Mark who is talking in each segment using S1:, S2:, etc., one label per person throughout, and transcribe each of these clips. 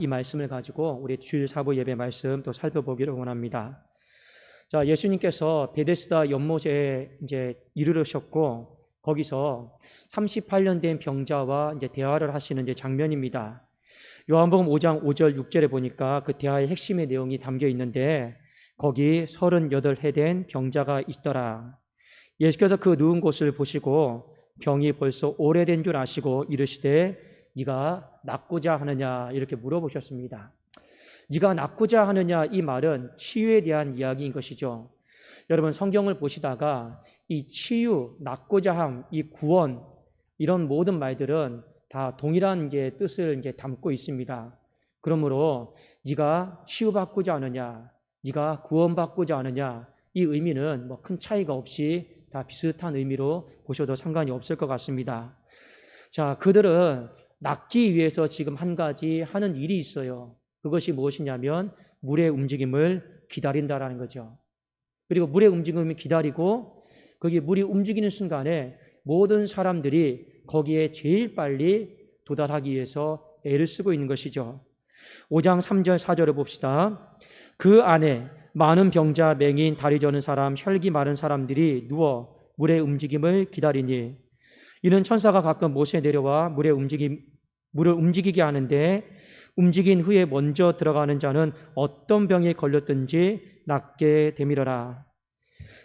S1: 이 말씀을 가지고 우리 주일 사부 예배 말씀 또 살펴보기를 원합니다. 자, 예수님께서 베데스다 연못에 이제 이르르셨고 거기서 38년 된 병자와 이제 대화를 하시는 이제 장면입니다. 요한복음 5장 5절 6절에 보니까 그 대화의 핵심의 내용이 담겨 있는데 거기 38해 된 병자가 있더라. 예수께서 그 누운 곳을 보시고 병이 벌써 오래된 줄 아시고 이르시되 네가 낫고자 하느냐 이렇게 물어보셨습니다. 네가 낫고자 하느냐 이 말은 치유에 대한 이야기인 것이죠. 여러분 성경을 보시다가 이 치유, 낫고자 함, 이 구원 이런 모든 말들은 다 동일한 게 뜻을 이제 담고 있습니다. 그러므로 네가 치유받고자 하느냐, 네가 구원받고자 하느냐 이 의미는 뭐 큰 차이가 없이 다 비슷한 의미로 보셔도 상관이 없을 것 같습니다. 자, 그들은 낫기 위해서 지금 한 가지 하는 일이 있어요. 그것이 무엇이냐면 물의 움직임을 기다린다라는 거죠. 그리고 물의 움직임을 기다리고 거기 물이 움직이는 순간에 모든 사람들이 거기에 제일 빨리 도달하기 위해서 애를 쓰고 있는 것이죠. 5장 3절 4절을 봅시다. 그 안에 많은 병자, 맹인, 다리 저는 사람, 혈기 마른 사람들이 누워 물의 움직임을 기다리니 이는 천사가 가끔 모세에 내려와 물을 움직이게 하는데 움직인 후에 먼저 들어가는 자는 어떤 병에 걸렸든지 낫게 되밀어라.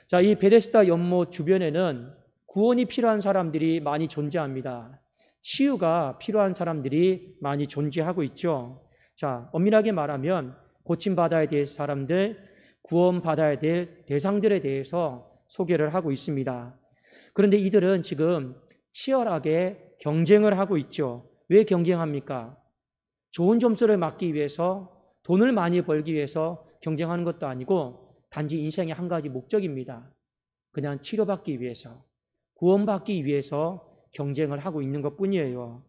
S1: 자, 이 베데스다 연못 주변에는 구원이 필요한 사람들이 많이 존재합니다. 치유가 필요한 사람들이 많이 존재하고 있죠. 자, 엄밀하게 말하면 고침받아야 될 사람들, 구원받아야 될 대상들에 대해서 소개를 하고 있습니다. 그런데 이들은 지금 치열하게 경쟁을 하고 있죠. 왜 경쟁합니까? 좋은 점수를 받기 위해서, 돈을 많이 벌기 위해서 경쟁하는 것도 아니고 단지 인생의 한 가지 목적입니다. 그냥 치료받기 위해서, 구원받기 위해서 경쟁을 하고 있는 것뿐이에요.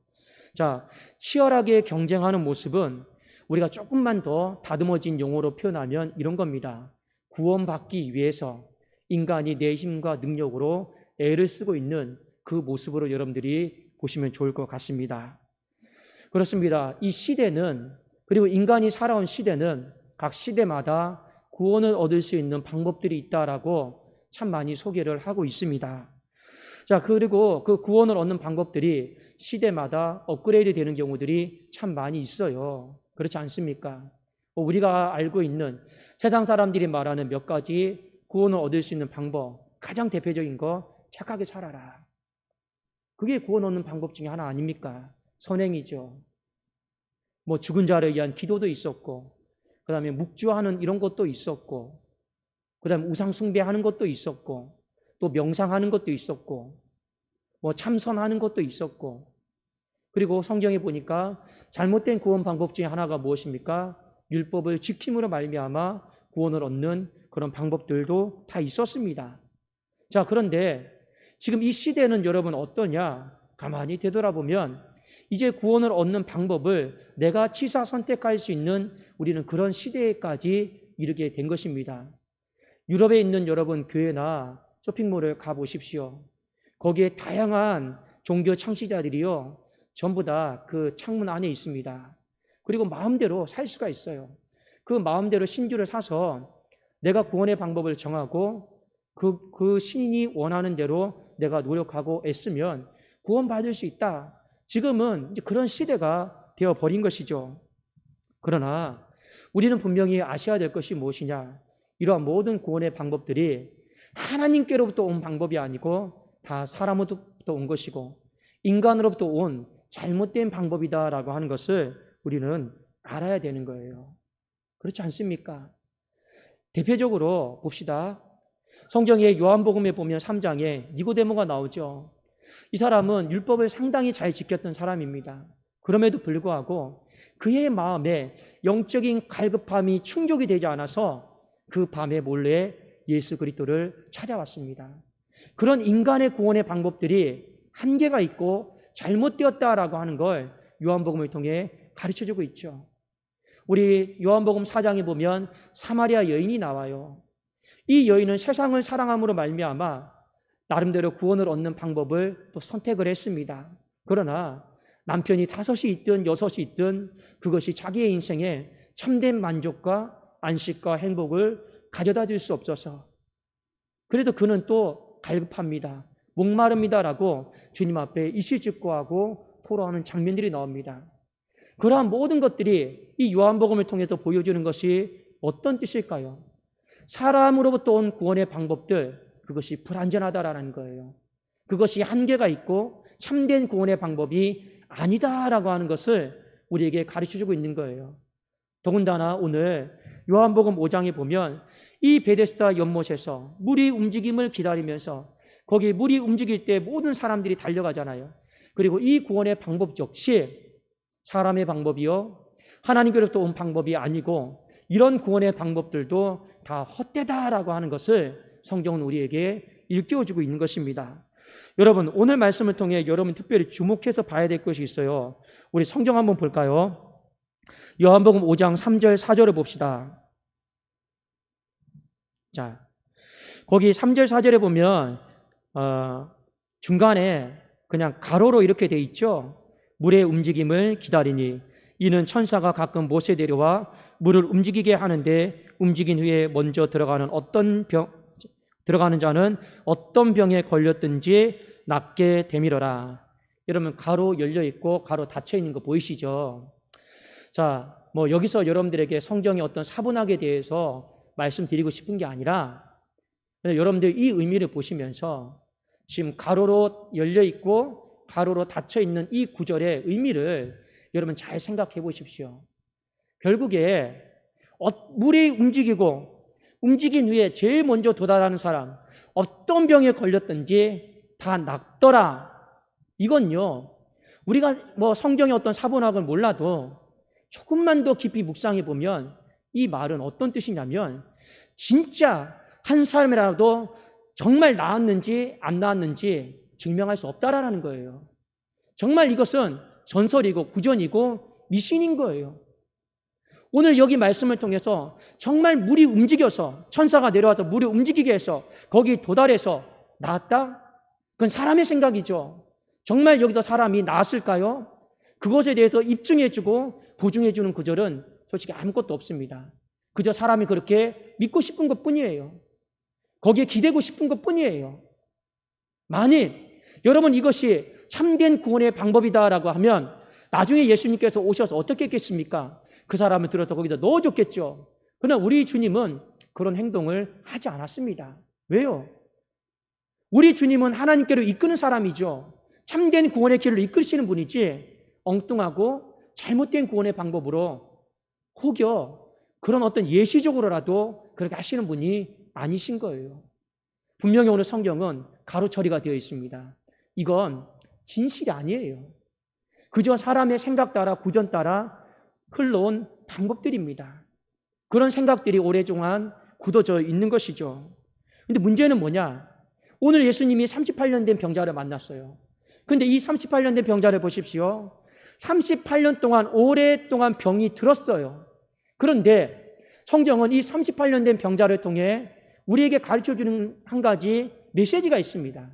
S1: 자, 치열하게 경쟁하는 모습은 우리가 조금만 더 다듬어진 용어로 표현하면 이런 겁니다. 구원받기 위해서 인간이 내 힘과 능력으로 애를 쓰고 있는 그 모습으로 여러분들이 보시면 좋을 것 같습니다. 그렇습니다. 이 시대는, 그리고 인간이 살아온 시대는 각 시대마다 구원을 얻을 수 있는 방법들이 있다라고 참 많이 소개를 하고 있습니다. 자, 그리고 그 구원을 얻는 방법들이 시대마다 업그레이드 되는 경우들이 참 많이 있어요. 그렇지 않습니까? 우리가 알고 있는 세상 사람들이 말하는 몇 가지 구원을 얻을 수 있는 방법, 가장 대표적인 거 착하게 살아라. 그게 구원 얻는 방법 중에 하나 아닙니까? 선행이죠. 뭐 죽은 자를 위한 기도도 있었고, 그 다음에 묵주하는 이런 것도 있었고, 그 다음에 우상 숭배하는 것도 있었고, 또 명상하는 것도 있었고, 뭐 참선하는 것도 있었고, 그리고 성경에 보니까 잘못된 구원 방법 중에 하나가 무엇입니까? 율법을 지킴으로 말미암아 구원을 얻는 그런 방법들도 다 있었습니다. 자, 그런데 지금 이 시대는 여러분 어떠냐? 가만히 되돌아보면 이제 구원을 얻는 방법을 내가 취사 선택할 수 있는 우리는 그런 시대에까지 이르게 된 것입니다. 유럽에 있는 여러분 교회나 쇼핑몰을 가보십시오. 거기에 다양한 종교 창시자들이요, 전부 다 그 창문 안에 있습니다. 그리고 마음대로 살 수가 있어요. 그 마음대로 신주를 사서 내가 구원의 방법을 정하고 그 신이 원하는 대로 내가 노력하고 애쓰면 구원받을 수 있다. 지금은 이제 그런 시대가 되어버린 것이죠. 그러나 우리는 분명히 아셔야 될 것이 무엇이냐? 이러한 모든 구원의 방법들이 하나님께로부터 온 방법이 아니고 다 사람으로부터 온 것이고 인간으로부터 온 잘못된 방법이다라고 하는 것을 우리는 알아야 되는 거예요. 그렇지 않습니까? 대표적으로 봅시다. 성경의 요한복음에 보면 3장에 니고데모가 나오죠. 이 사람은 율법을 상당히 잘 지켰던 사람입니다. 그럼에도 불구하고 그의 마음에 영적인 갈급함이 충족이 되지 않아서 그 밤에 몰래 예수 그리스도를 찾아왔습니다. 그런 인간의 구원의 방법들이 한계가 있고 잘못되었다라고 하는 걸 요한복음을 통해 가르쳐주고 있죠. 우리 요한복음 4장에 보면 사마리아 여인이 나와요. 이 여인은 세상을 사랑함으로 말미암아 나름대로 구원을 얻는 방법을 또 선택을 했습니다. 그러나 남편이 5이 있든 6이 있든 그것이 자기의 인생에 참된 만족과 안식과 행복을 가져다 줄 수 없어서 그래도 그는 또 갈급합니다. 목마릅니다라고 주님 앞에 이실직고하고 토로하는 장면들이 나옵니다. 그러한 모든 것들이 이 요한복음을 통해서 보여주는 것이 어떤 뜻일까요? 사람으로부터 온 구원의 방법들, 그것이 불완전하다라는 거예요. 그것이 한계가 있고 참된 구원의 방법이 아니다라고 하는 것을 우리에게 가르쳐주고 있는 거예요. 더군다나 오늘 요한복음 5장에 보면 이 베데스다 연못에서 물이 움직임을 기다리면서 거기 물이 움직일 때 모든 사람들이 달려가잖아요. 그리고 이 구원의 방법 역시 사람의 방법이요, 하나님께로부터 온 방법이 아니고 이런 구원의 방법들도 다 헛되다라고 하는 것을 성경은 우리에게 일깨워주고 있는 것입니다. 여러분, 오늘 말씀을 통해 여러분 특별히 주목해서 봐야 될 것이 있어요. 우리 성경 한번 볼까요? 요한복음 5장 3절 4절을 봅시다. 자, 거기 3절 4절에 보면 중간에 그냥 가로로 이렇게 돼 있죠. 물의 움직임을 기다리니 이는 천사가 가끔 못에 내려와 물을 움직이게 하는데 움직인 후에 먼저 들어가는 자는 어떤 병에 걸렸든지 낫게 되밀어라. 여러분, 가로 열려 있고 가로 닫혀 있는 거 보이시죠? 자, 여기서 여러분들에게 성경의 어떤 사분학에 대해서 말씀드리고 싶은 게 아니라 여러분들 이 의미를 보시면서 지금 가로로 열려 있고 가로로 닫혀 있는 이 구절의 의미를 여러분 잘 생각해 보십시오. 결국에 물이 움직이고 움직인 후에 제일 먼저 도달하는 사람, 어떤 병에 걸렸든지 다 낫더라. 이건요, 우리가 성경의 어떤 사본학을 몰라도 조금만 더 깊이 묵상해 보면 이 말은 어떤 뜻이냐면 진짜 한 사람이라도 정말 나았는지 안 나았는지 증명할 수 없다라는 거예요. 정말 이것은 전설이고 구전이고 미신인 거예요. 오늘 여기 말씀을 통해서 정말 물이 움직여서 천사가 내려와서 물이 움직이게 해서 거기 도달해서 나았다? 그건 사람의 생각이죠. 정말 여기서 사람이 나았을까요? 그것에 대해서 입증해주고 보증해주는 구절은 솔직히 아무것도 없습니다. 그저 사람이 그렇게 믿고 싶은 것뿐이에요. 거기에 기대고 싶은 것뿐이에요. 만일 여러분 이것이 참된 구원의 방법이다라고 하면 나중에 예수님께서 오셔서 어떻게 했겠습니까? 그 사람을 들어서 거기다 넣어줬겠죠. 그러나 우리 주님은 그런 행동을 하지 않았습니다. 왜요? 우리 주님은 하나님께로 이끄는 사람이죠. 참된 구원의 길을 이끌시는 분이지 엉뚱하고 잘못된 구원의 방법으로 혹여 그런 어떤 예시적으로라도 그렇게 하시는 분이 아니신 거예요. 분명히 오늘 성경은 가로 처리가 되어 있습니다. 이건 진실이 아니에요. 그저 사람의 생각 따라 구전 따라 흘러온 방법들입니다. 그런 생각들이 오랫동안 굳어져 있는 것이죠. 근데 문제는 뭐냐? 오늘 예수님이 38년 된 병자를 만났어요. 근데 이 38년 된 병자를 보십시오. 38년 동안 오랫동안 병이 들었어요. 그런데 성경은 이 38년 된 병자를 통해 우리에게 가르쳐주는 한 가지 메시지가 있습니다.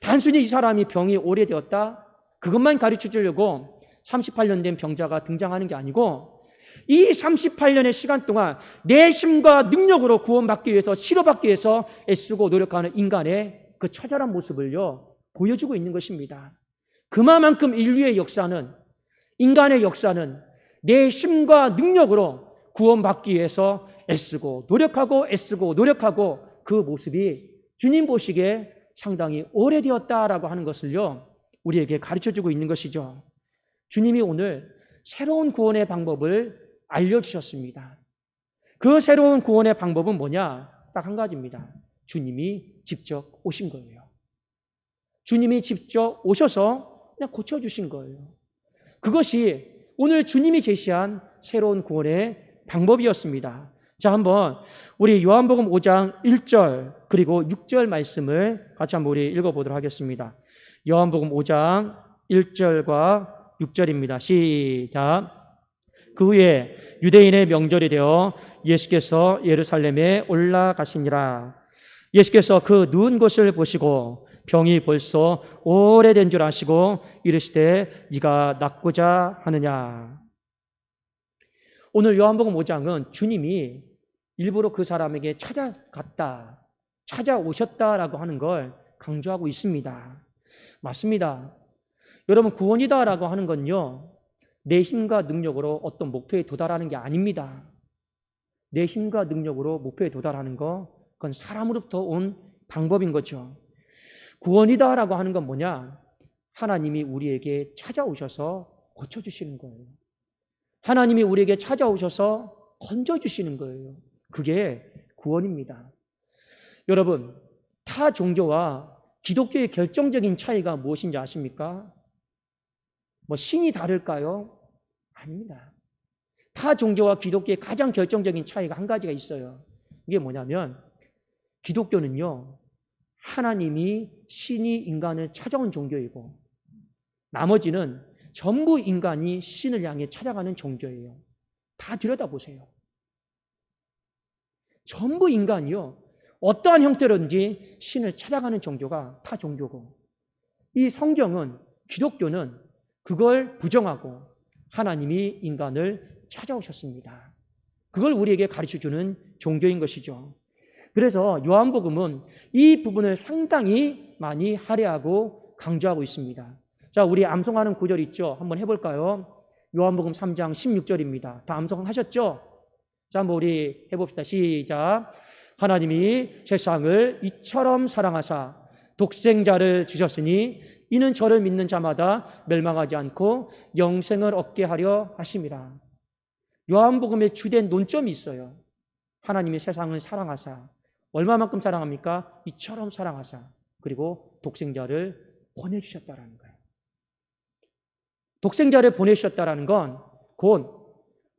S1: 단순히 이 사람이 병이 오래되었다, 그것만 가르쳐주려고 38년 된 병자가 등장하는 게 아니고 이 38년의 시간 동안 내 힘과 능력으로 구원받기 위해서, 치료받기 위해서 애쓰고 노력하는 인간의 그 처절한 모습을요 보여주고 있는 것입니다. 그만큼 인류의 역사는, 인간의 역사는 내 힘과 능력으로 구원받기 위해서 애쓰고 노력하고 그 모습이 주님 보시기에 상당히 오래되었다라고 하는 것을요 우리에게 가르쳐주고 있는 것이죠. 주님이 오늘 새로운 구원의 방법을 알려주셨습니다. 그 새로운 구원의 방법은 뭐냐? 딱 한 가지입니다. 주님이 직접 오신 거예요. 주님이 직접 오셔서 그냥 고쳐주신 거예요. 그것이 오늘 주님이 제시한 새로운 구원의 방법이었습니다. 자, 한번 우리 요한복음 5장 1절 그리고 6절 말씀을 같이 한번 우리 읽어보도록 하겠습니다. 요한복음 5장 1절과 6절입니다. 시작. 그 후에 유대인의 명절이 되어 예수께서 예루살렘에 올라가시니라. 예수께서 그 누운 곳을 보시고 병이 벌써 오래된 줄 아시고 이르시되 네가 낫고자 하느냐. 오늘 요한복음 5장은 주님이 일부러 그 사람에게 찾아갔다, 찾아오셨다라고 하는 걸 강조하고 있습니다. 맞습니다. 여러분, 구원이다라고 하는 건요, 내 힘과 능력으로 어떤 목표에 도달하는 게 아닙니다. 내 힘과 능력으로 목표에 도달하는 거, 그건 사람으로부터 온 방법인 거죠. 구원이다라고 하는 건 뭐냐? 하나님이 우리에게 찾아오셔서 고쳐주시는 거예요. 하나님이 우리에게 찾아오셔서 건져주시는 거예요. 그게 구원입니다. 여러분, 타 종교와 기독교의 결정적인 차이가 무엇인지 아십니까? 뭐 신이 다를까요? 아닙니다. 타 종교와 기독교의 가장 결정적인 차이가 한 가지가 있어요. 이게 뭐냐면 기독교는요, 하나님이 신이 인간을 찾아온 종교이고 나머지는 전부 인간이 신을 향해 찾아가는 종교예요. 다 들여다보세요. 전부 인간이요, 어떠한 형태로든지 신을 찾아가는 종교가 타 종교고, 이 성경은, 기독교는 그걸 부정하고 하나님이 인간을 찾아오셨습니다. 그걸 우리에게 가르쳐주는 종교인 것이죠. 그래서 요한복음은 이 부분을 상당히 많이 할애하고 강조하고 있습니다. 자, 우리 암송하는 구절 있죠? 한번 해볼까요? 요한복음 3장 16절입니다. 다 암송하셨죠? 자, 한번 우리 해봅시다. 시작. 하나님이 세상을 이처럼 사랑하사 독생자를 주셨으니 이는 저를 믿는 자마다 멸망하지 않고 영생을 얻게 하려 하심이라. 요한복음의 주된 논점이 있어요. 하나님이 세상을 사랑하사, 얼마만큼 사랑합니까? 이처럼 사랑하사, 그리고 독생자를 보내주셨다라는 거예요. 독생자를 보내주셨다라는 건 곧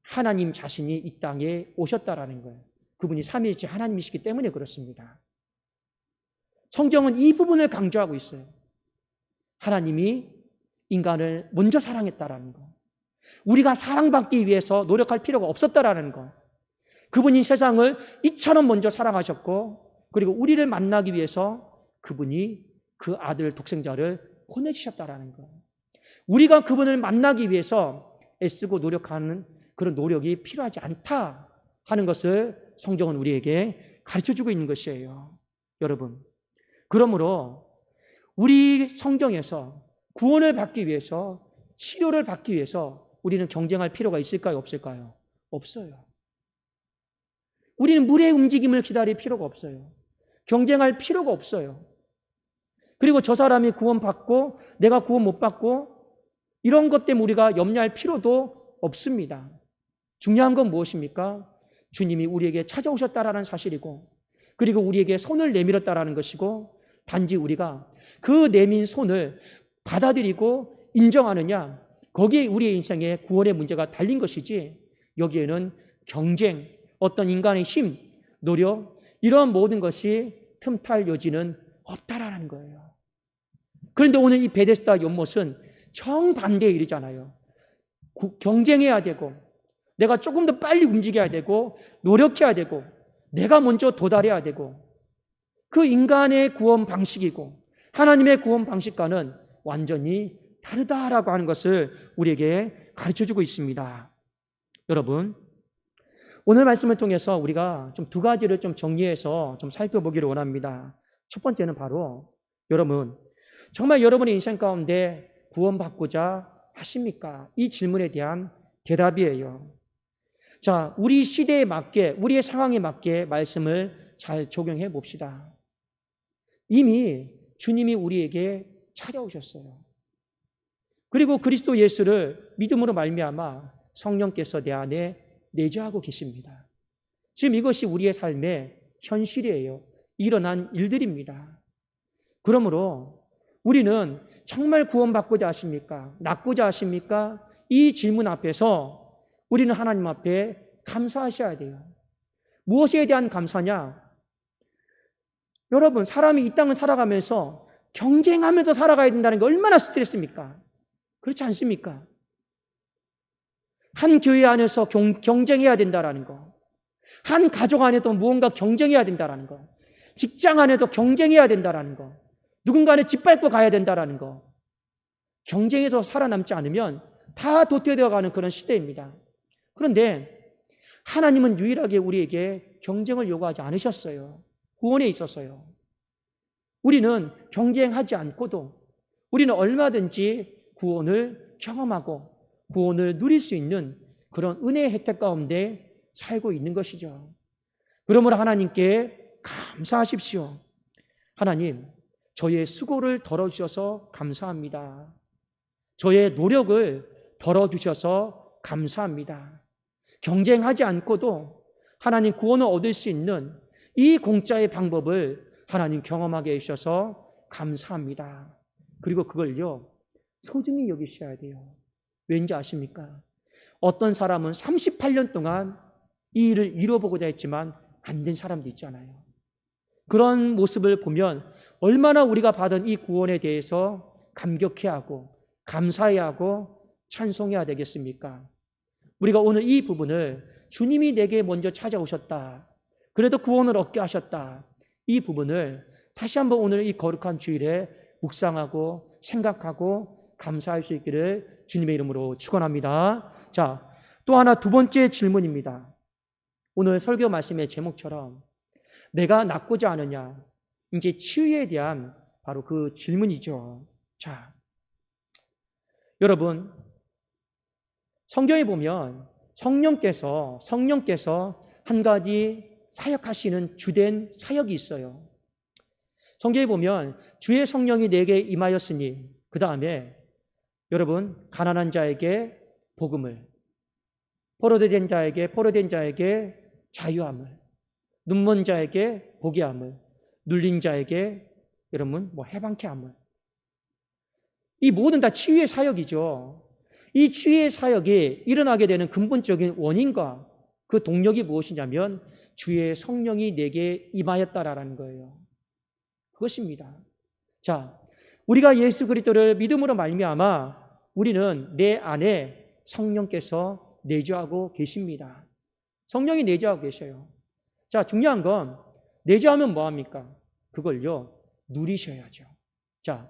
S1: 하나님 자신이 이 땅에 오셨다라는 거예요. 그분이 삼위일체 하나님이시기 때문에 그렇습니다. 성경은 이 부분을 강조하고 있어요. 하나님이 인간을 먼저 사랑했다라는 거, 우리가 사랑받기 위해서 노력할 필요가 없었다라는 거, 그분이 세상을 이처럼 먼저 사랑하셨고, 그리고 우리를 만나기 위해서 그분이 그 아들 독생자를 보내주셨다라는 거, 우리가 그분을 만나기 위해서 애쓰고 노력하는 그런 노력이 필요하지 않다 하는 것을 성경은 우리에게 가르쳐주고 있는 것이에요. 여러분, 그러므로 우리 성경에서 구원을 받기 위해서, 치료를 받기 위해서 우리는 경쟁할 필요가 있을까요? 없을까요? 없어요. 우리는 물의 움직임을 기다릴 필요가 없어요. 경쟁할 필요가 없어요. 그리고 저 사람이 구원받고 내가 구원 못 받고 이런 것 때문에 우리가 염려할 필요도 없습니다. 중요한 건 무엇입니까? 주님이 우리에게 찾아오셨다라는 사실이고, 그리고 우리에게 손을 내밀었다라는 것이고, 단지 우리가 그 내민 손을 받아들이고 인정하느냐, 거기에 우리의 인생의 구원의 문제가 달린 것이지, 여기에는 경쟁, 어떤 인간의 힘, 노력, 이런 모든 것이 틈탈 여지는 없다라는 거예요. 그런데 오늘 이 베데스다 연못은 정반대의 일이잖아요. 경쟁해야 되고, 내가 조금 더 빨리 움직여야 되고, 노력해야 되고, 내가 먼저 도달해야 되고, 그 인간의 구원 방식이고 하나님의 구원 방식과는 완전히 다르다라고 하는 것을 우리에게 가르쳐주고 있습니다. 여러분, 오늘 말씀을 통해서 우리가 좀 두 가지를 좀 정리해서 좀 살펴보기를 원합니다. 첫 번째는 바로, 여러분, 정말 여러분의 인생 가운데 구원받고자 하십니까? 이 질문에 대한 대답이에요. 자, 우리 시대에 맞게, 우리의 상황에 맞게 말씀을 잘 적용해 봅시다. 이미 주님이 우리에게 찾아오셨어요. 그리고 그리스도 예수를 믿음으로 말미암아 성령께서 내 안에 내주하고 계십니다. 지금 이것이 우리의 삶의 현실이에요. 일어난 일들입니다. 그러므로 우리는 정말 구원받고자 하십니까? 낫고자 하십니까? 이 질문 앞에서 우리는 하나님 앞에 감사하셔야 돼요. 무엇에 대한 감사냐? 여러분, 사람이 이 땅을 살아가면서 경쟁하면서 살아가야 된다는 게 얼마나 스트레스입니까? 그렇지 않습니까? 한 교회 안에서 경쟁해야 된다는 거, 한 가족 안에도 무언가 경쟁해야 된다는 거, 직장 안에도 경쟁해야 된다는 거, 누군가는 짓밟고 가야 된다라는 거. 경쟁에서 살아남지 않으면 다 도태되어 가는 그런 시대입니다. 그런데 하나님은 유일하게 우리에게 경쟁을 요구하지 않으셨어요. 구원에 있었어요. 우리는 경쟁하지 않고도 우리는 얼마든지 구원을 경험하고 구원을 누릴 수 있는 그런 은혜의 혜택 가운데 살고 있는 것이죠. 그러므로 하나님께 감사하십시오. 하나님, 저의 수고를 덜어주셔서 감사합니다. 저의 노력을 덜어주셔서 감사합니다. 경쟁하지 않고도 하나님 구원을 얻을 수 있는 이 공짜의 방법을 하나님 경험하게 해주셔서 감사합니다. 그리고 그걸요, 소중히 여기셔야 돼요. 왠지 아십니까? 어떤 사람은 38년 동안 이 일을 이뤄보고자 했지만 안 된 사람도 있잖아요. 그런 모습을 보면 얼마나 우리가 받은 이 구원에 대해서 감격해야 하고 감사해야 하고 찬송해야 되겠습니까? 우리가 오늘 이 부분을 주님이 내게 먼저 찾아오셨다, 그래도 구원을 얻게 하셨다, 이 부분을 다시 한번 오늘 이 거룩한 주일에 묵상하고 생각하고 감사할 수 있기를 주님의 이름으로 축원합니다. 자, 또 하나 두 번째 질문입니다. 오늘 설교 말씀의 제목처럼 내가 낫고자 하느냐, 이제 치유에 대한 바로 그 질문이죠. 자, 여러분, 성경에 보면 성령께서 한 가지 사역하시는 주된 사역이 있어요. 성경에 보면 주의 성령이 내게 임하였으니, 그 다음에 여러분, 가난한 자에게 복음을, 포로된 자에게 자유함을, 눈먼 자에게 보게 함을, 눌린 자에게 여러분 해방케 함을. 이 모든 다 치유의 사역이죠. 이 치유의 사역이 일어나게 되는 근본적인 원인과 그 동력이 무엇이냐면 주의 성령이 내게 임하였다라는 거예요. 그것입니다. 자, 우리가 예수 그리스도를 믿음으로 말미암아 우리는 내 안에 성령께서 내주하고 계십니다. 성령이 내주하고 계셔요. 자, 중요한 건 내주하면 뭐합니까? 그걸요, 누리셔야죠. 자,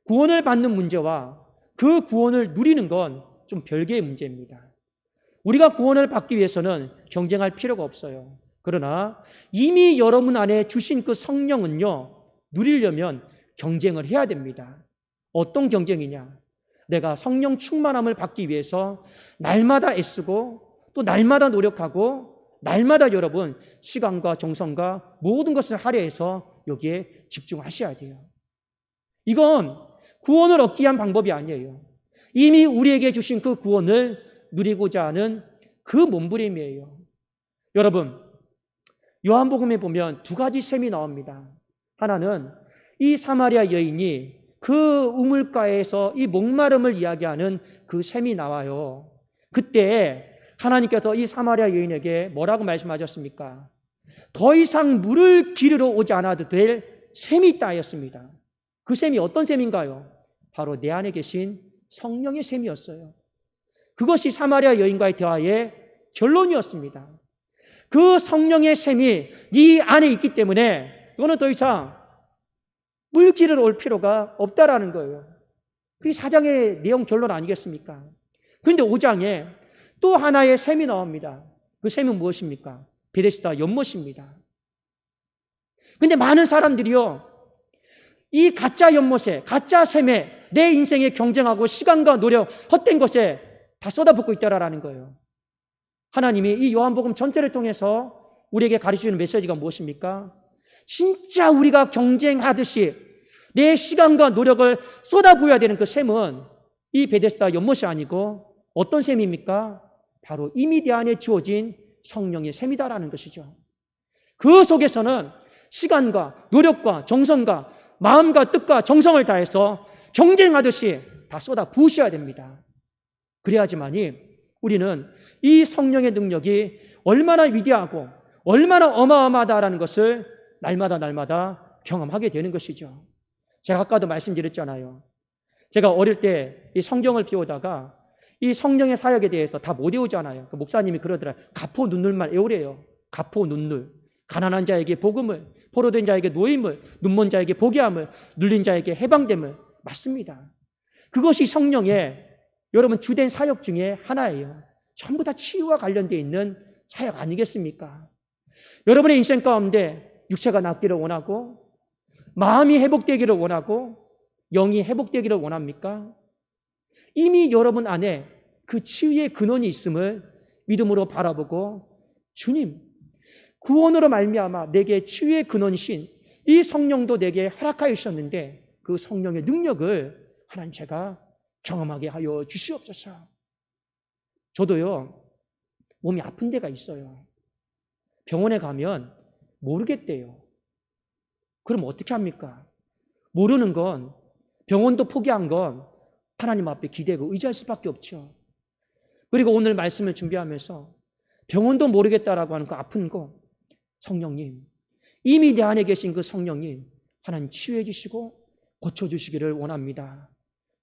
S1: 구원을 받는 문제와 그 구원을 누리는 건 좀 별개의 문제입니다. 우리가 구원을 받기 위해서는 경쟁할 필요가 없어요. 그러나 이미 여러분 안에 주신 그 성령은요, 누리려면 경쟁을 해야 됩니다. 어떤 경쟁이냐? 내가 성령 충만함을 받기 위해서 날마다 애쓰고 또 날마다 노력하고 날마다 여러분 시간과 정성과 모든 것을 할애해서 여기에 집중하셔야 돼요. 이건 구원을 얻기 위한 방법이 아니에요. 이미 우리에게 주신 그 구원을 누리고자 하는 그 몸부림이에요. 여러분, 요한복음에 보면 두 가지 셈이 나옵니다. 하나는 이 사마리아 여인이 그 우물가에서 이 목마름을 이야기하는 그 셈이 나와요. 그때 하나님께서 이 사마리아 여인에게 뭐라고 말씀하셨습니까? 더 이상 물을 기르러 오지 않아도 될 셈이 있다 하였습니다. 그 셈이 어떤 셈인가요? 바로 내 안에 계신 성령의 셈이었어요. 그것이 사마리아 여인과의 대화의 결론이었습니다. 그 성령의 셈이 네 안에 있기 때문에 너는 더 이상 물 기르러 올 필요가 없다라는 거예요. 그게 4장의 내용 결론 아니겠습니까? 그런데 5장에 또 하나의 셈이 나옵니다. 그 셈은 무엇입니까? 베데스다 연못입니다. 그런데 많은 사람들이요, 이 가짜 연못에, 가짜 셈에 내 인생에 경쟁하고 시간과 노력, 헛된 것에 다 쏟아붓고 있다라는 거예요. 하나님이 이 요한복음 전체를 통해서 우리에게 가르치는 메시지가 무엇입니까? 진짜 우리가 경쟁하듯이 내 시간과 노력을 쏟아부어야 되는 그 셈은 이 베데스다 연못이 아니고 어떤 셈입니까? 바로 이미 내 안에 주어진 성령의 셈이다라는 것이죠. 그 속에서는 시간과 노력과 정성과 마음과 뜻과 정성을 다해서 경쟁하듯이 다 쏟아 부으셔야 됩니다. 그래야지만이 우리는 이 성령의 능력이 얼마나 위대하고 얼마나 어마어마하다라는 것을 날마다 경험하게 되는 것이죠. 제가 아까도 말씀드렸잖아요. 제가 어릴 때 이 성경을 배우다가 이 성령의 사역에 대해서 다 못 외우잖아요. 그 목사님이 그러더라고요. 가포 눈물만 외우래요. 가포 눈물. 가난한 자에게 복음을, 포로된 자에게 노임을, 눈먼 자에게 보게 함을, 눌린 자에게 해방됨을. 맞습니다. 그것이 성령의 여러분 주된 사역 중에 하나예요. 전부 다 치유와 관련되어 있는 사역 아니겠습니까? 여러분의 인생 가운데 육체가 낫기를 원하고, 마음이 회복되기를 원하고, 영이 회복되기를 원합니까? 이미 여러분 안에 그 치유의 근원이 있음을 믿음으로 바라보고, 주님, 구원으로 말미암아 내게 치유의 근원이신 이 성령도 내게 허락하여 주셨는데 그 성령의 능력을 하나님 제가 경험하게 하여 주시옵소서. 저도요, 몸이 아픈 데가 있어요. 병원에 가면 모르겠대요. 그럼 어떻게 합니까? 모르는 건, 병원도 포기한 건 하나님 앞에 기대고 의지할 수밖에 없죠. 그리고 오늘 말씀을 준비하면서 병원도 모르겠다라고 하는 그 아픈 거, 성령님, 이미 내 안에 계신 그 성령님 하나님 치유해 주시고 고쳐주시기를 원합니다.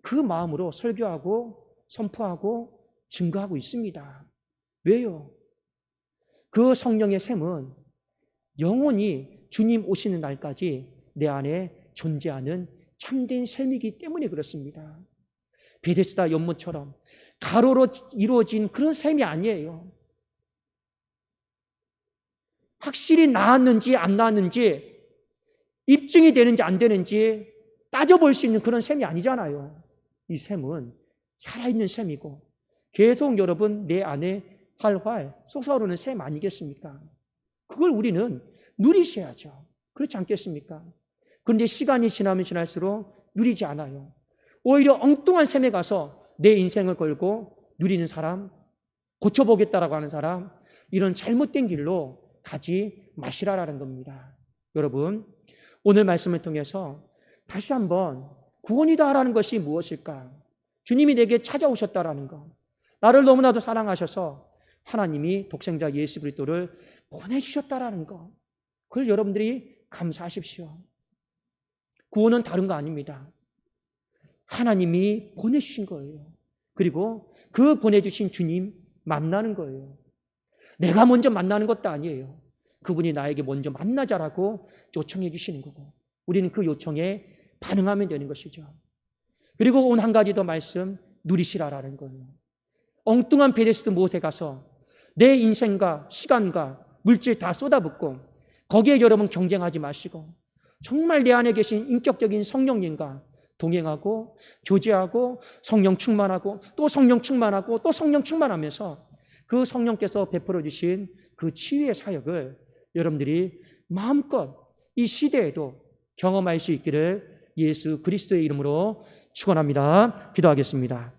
S1: 그 마음으로 설교하고 선포하고 증거하고 있습니다. 왜요? 그 성령의 샘은 영원히 주님 오시는 날까지 내 안에 존재하는 참된 샘이기 때문에 그렇습니다. 베데스다 연못처럼 가로로 이루어진 그런 샘이 아니에요. 확실히 나았는지 안 나았는지, 입증이 되는지 안 되는지 따져볼 수 있는 그런 샘이 아니잖아요. 이 샘은 살아있는 샘이고 계속 여러분 내 안에 활활 솟아오르는 샘 아니겠습니까? 그걸 우리는 누리셔야죠. 그렇지 않겠습니까? 그런데 시간이 지나면 지날수록 누리지 않아요. 오히려 엉뚱한 샘에 가서 내 인생을 걸고 누리는 사람, 고쳐보겠다라고 하는 사람, 이런 잘못된 길로 가지 마시라라는 겁니다. 여러분, 오늘 말씀을 통해서 다시 한번 구원이다라는 것이 무엇일까? 주님이 내게 찾아오셨다라는 것, 나를 너무나도 사랑하셔서 하나님이 독생자 예수 그리스도를 보내주셨다라는 것, 그걸 여러분들이 감사하십시오. 구원은 다른 거 아닙니다. 하나님이 보내주신 거예요. 그리고 그 보내주신 주님 만나는 거예요. 내가 먼저 만나는 것도 아니에요. 그분이 나에게 먼저 만나자라고 요청해 주시는 거고, 우리는 그 요청에 반응하면 되는 것이죠. 그리고 오늘 한 가지 더 말씀, 누리시라라는 거예요. 엉뚱한 베데스다 못에 가서 내 인생과 시간과 물질 다 쏟아붓고 거기에 여러분 경쟁하지 마시고 정말 내 안에 계신 인격적인 성령님과 동행하고 교제하고 성령 충만하고 또 성령 충만하고 또 성령 충만하면서 그 성령께서 베풀어 주신 그 치유의 사역을 여러분들이 마음껏 이 시대에도 경험할 수 있기를 예수 그리스도의 이름으로 축원합니다. 기도하겠습니다.